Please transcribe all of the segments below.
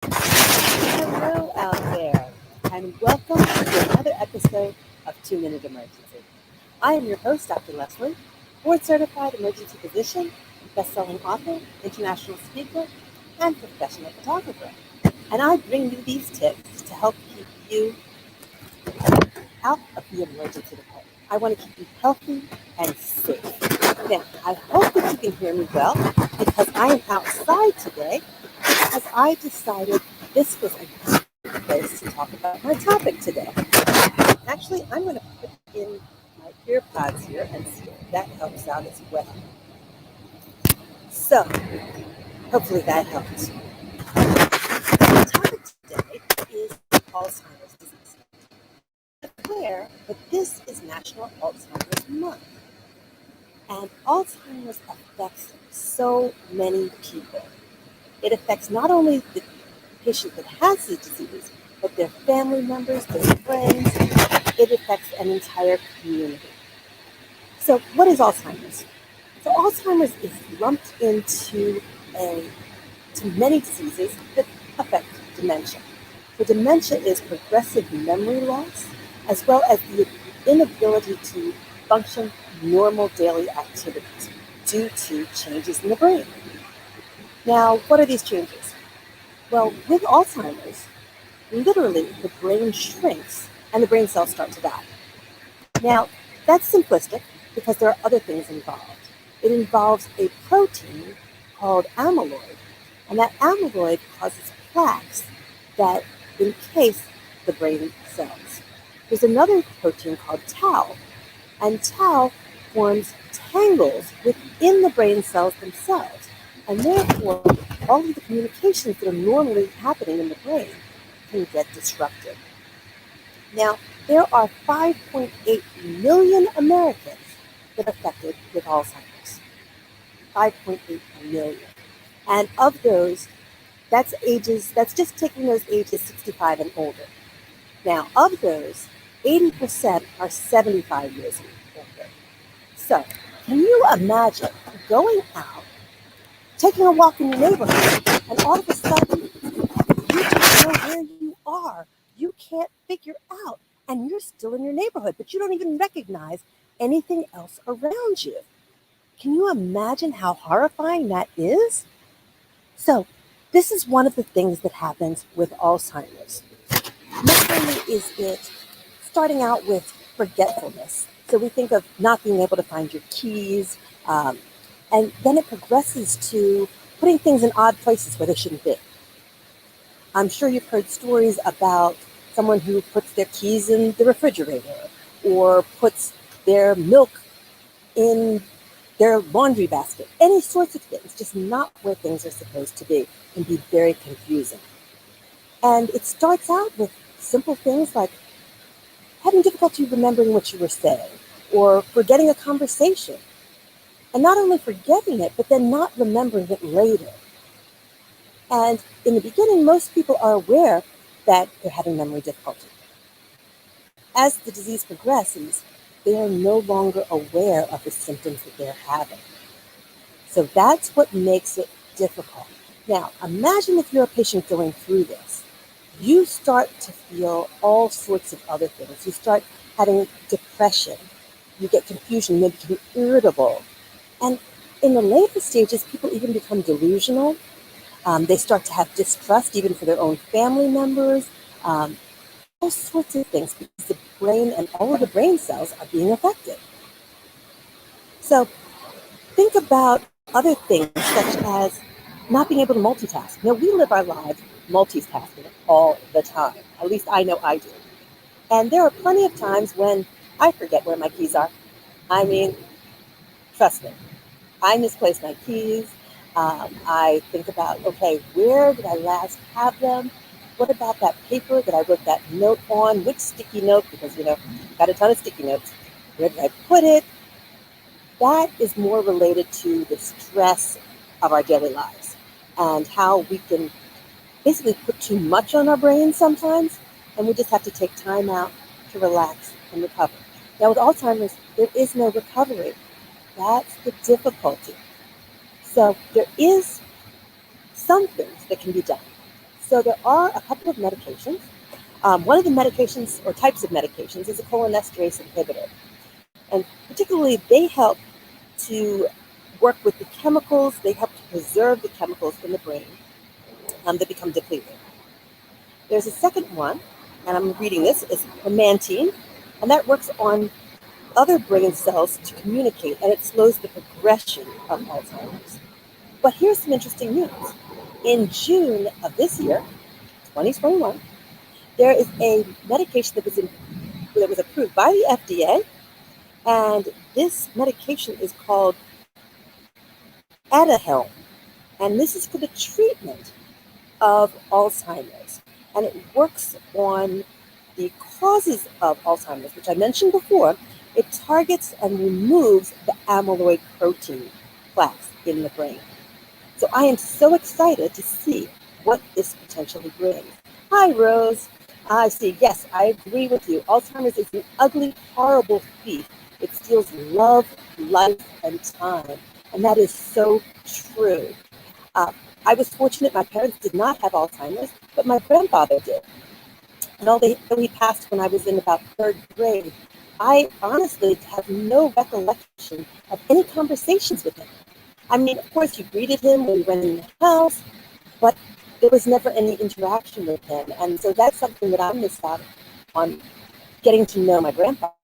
Hello out there, and welcome to another episode of 2 Minute Emergency. I am your host, Dr. Leslie, board certified emergency physician, best-selling author, international speaker, and professional photographer. And I bring you these tips to help keep you out of the emergency department. I want to keep you healthy and safe. Now, I hope that you can hear me well because I am outside today because I decided this was a good place to talk about my topic today. Actually, I'm going to put in my ear pods here and see if that helps out as well. So, hopefully that helps. The topic today is Alzheimer's disease. Aware, but this is National Alzheimer's Month. And Alzheimer's affects so many people. It affects not only the patient that has the disease, but their family members, their friends. It affects an entire community. So what is Alzheimer's? So Alzheimer's is lumped to many diseases that affect dementia. So dementia is progressive memory loss, as well as the inability to function normal daily activities due to changes in the brain. Now, what are these changes? Well, with Alzheimer's, literally the brain shrinks and the brain cells start to die. Now, that's simplistic because there are other things involved. It involves a protein called amyloid, and that amyloid causes plaques that encase the brain cells. There's another protein called tau, and tau forms tangles within the brain cells themselves, and therefore all of the communications that are normally happening in the brain can get disrupted. Now, there are 5.8 million Americans that are affected with Alzheimer's. 5.8 million. And of those, that's just taking those ages 65 and older. Now, of those, 80% are 75 years and older. So, can you imagine going out, taking a walk in your neighborhood, and all of a sudden, you don't know where you are. You can't figure out, and you're still in your neighborhood, but you don't even recognize anything else around you. Can you imagine how horrifying that is? So, this is one of the things that happens with Alzheimer's. Not only is it starting out with forgetfulness, so we think of not being able to find your keys, and then it progresses to putting things in odd places where they shouldn't be. I'm sure you've heard stories about someone who puts their keys in the refrigerator or puts their milk in their laundry basket. Any sorts of things, just not where things are supposed to be, can be very confusing. And it starts out with simple things like having difficulty remembering what you were saying or forgetting a conversation. And not only forgetting it, but then not remembering it later. And in the beginning, most people are aware that they're having memory difficulty. As the disease progresses, they are no longer aware of the symptoms that they're having. So that's what makes it difficult. Now, imagine if you're a patient going through this. You start to feel all sorts of other things. You start having depression. You get confusion, you become irritable. And in the later stages, people even become delusional. They start to have distrust even for their own family members. All sorts of things because the brain and all of the brain cells are being affected. So think about other things such as not being able to multitask. Now, we live our lives multitasking all the time. At least I know I do. And there are plenty of times when I forget where my keys are. I mean, trust me, I misplace my keys. I think about, okay, where did I last have them? What about that paper that I wrote that note on? Which sticky note? Because, got a ton of sticky notes. Where did I put it? That is more related to the stress of our daily lives and how we can basically put too much on our brains sometimes, and we just have to take time out to relax and recover. Now, with Alzheimer's, there is no recovery. That's the difficulty. So there is some things that can be done. So there are a couple of medications. One of the medications or types of medications is a cholinesterase inhibitor. And particularly, they help to work with the chemicals, they help to preserve the chemicals in the brain that become depleted. There's a second one, and I'm reading this, is memantine, and that works on other brain cells to communicate, and it slows the progression of Alzheimer's. But here's some interesting news. In June of this year, 2021, there is a medication that was approved by the FDA, and this medication is called Aduhelm, and this is for the treatment of Alzheimer's, and it works on the causes of Alzheimer's, which I mentioned before. It targets and removes the amyloid protein plaques in the brain. So I am so excited to see what this potentially brings. Hi, Rose. I see. Yes, I agree with you. Alzheimer's is an ugly, horrible thief. It steals love, life, and time. And that is so true. I was fortunate my parents did not have Alzheimer's, but my grandfather did. And although he passed when I was in about third grade, I honestly have no recollection of any conversations with him. I mean, of course, you greeted him when you went in the house, but there was never any interaction with him. And so that's something that I missed out on, getting to know my grandfather,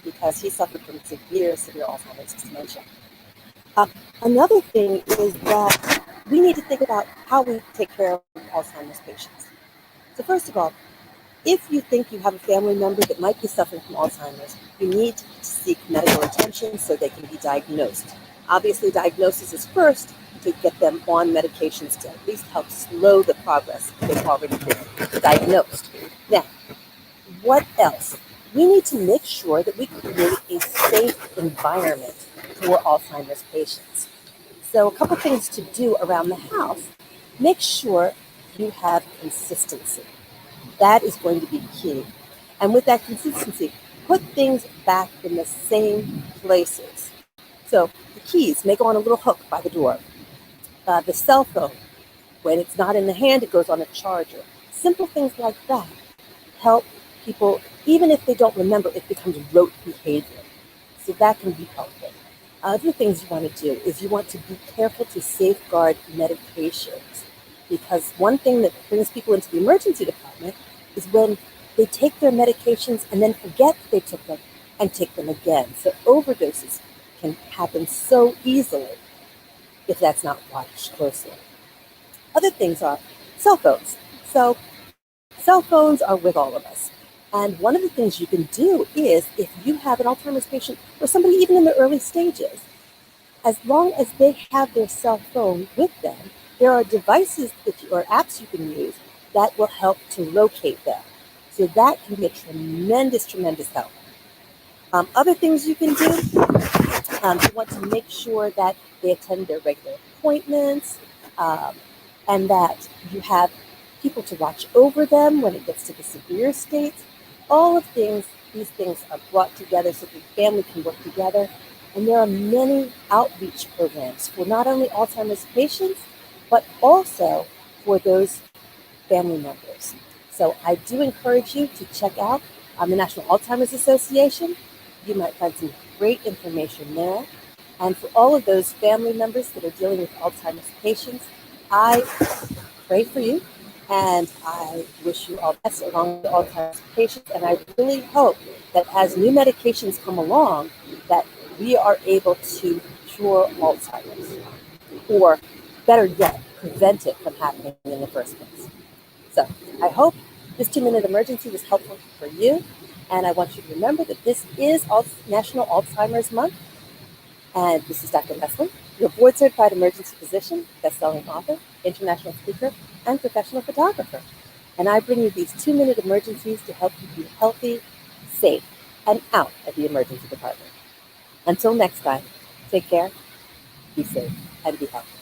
because he suffered from severe Alzheimer's dementia. Another thing is that we need to think about how we take care of Alzheimer's patients. So first of all, if you think you have a family member that might be suffering from Alzheimer's, you need to seek medical attention so they can be diagnosed. Obviously, diagnosis is first to get them on medications to at least help slow the progress if they've already been diagnosed. Now, what else? We need to make sure that we create a safe environment for Alzheimer's patients. So a couple things to do around the house. Make sure you have consistency. That is going to be key. And with that consistency, put things back in the same places. So the keys may go on a little hook by the door. The cell phone, when it's not in the hand, it goes on a charger. Simple things like that help people, even if they don't remember, it becomes rote behavior. So that can be helpful. Other things you want to do is you want to be careful to safeguard medications, because one thing that brings people into the emergency department is when they take their medications and then forget they took them and take them again. So overdoses can happen so easily if that's not watched closely. Other things are cell phones. So cell phones are with all of us. And one of the things you can do is, if you have an Alzheimer's patient or somebody even in the early stages, as long as they have their cell phone with them, there are devices or apps you can use that will help to locate them. So that can be a tremendous, tremendous help. Other things you can do, you want to make sure that they attend their regular appointments, and that you have people to watch over them when it gets to the severe states. All of these things are brought together so the family can work together. And there are many outreach programs for not only Alzheimer's patients, but also for those family members. So I do encourage you to check out the National Alzheimer's Association. You might find some great information there. And for all of those family members that are dealing with Alzheimer's patients, I pray for you, and I wish you all the best along with Alzheimer's patients. And I really hope that as new medications come along, that we are able to cure Alzheimer's, or better yet, prevent it from happening in the first place. So I hope this 2-minute emergency was helpful for you. And I want you to remember that this is National Alzheimer's Month. And this is Dr. Leslie, your board-certified emergency physician, best-selling author, international speaker, and professional photographer. And I bring you these 2-minute emergencies to help you be healthy, safe, and out of the emergency department. Until next time, take care, be safe, and be healthy.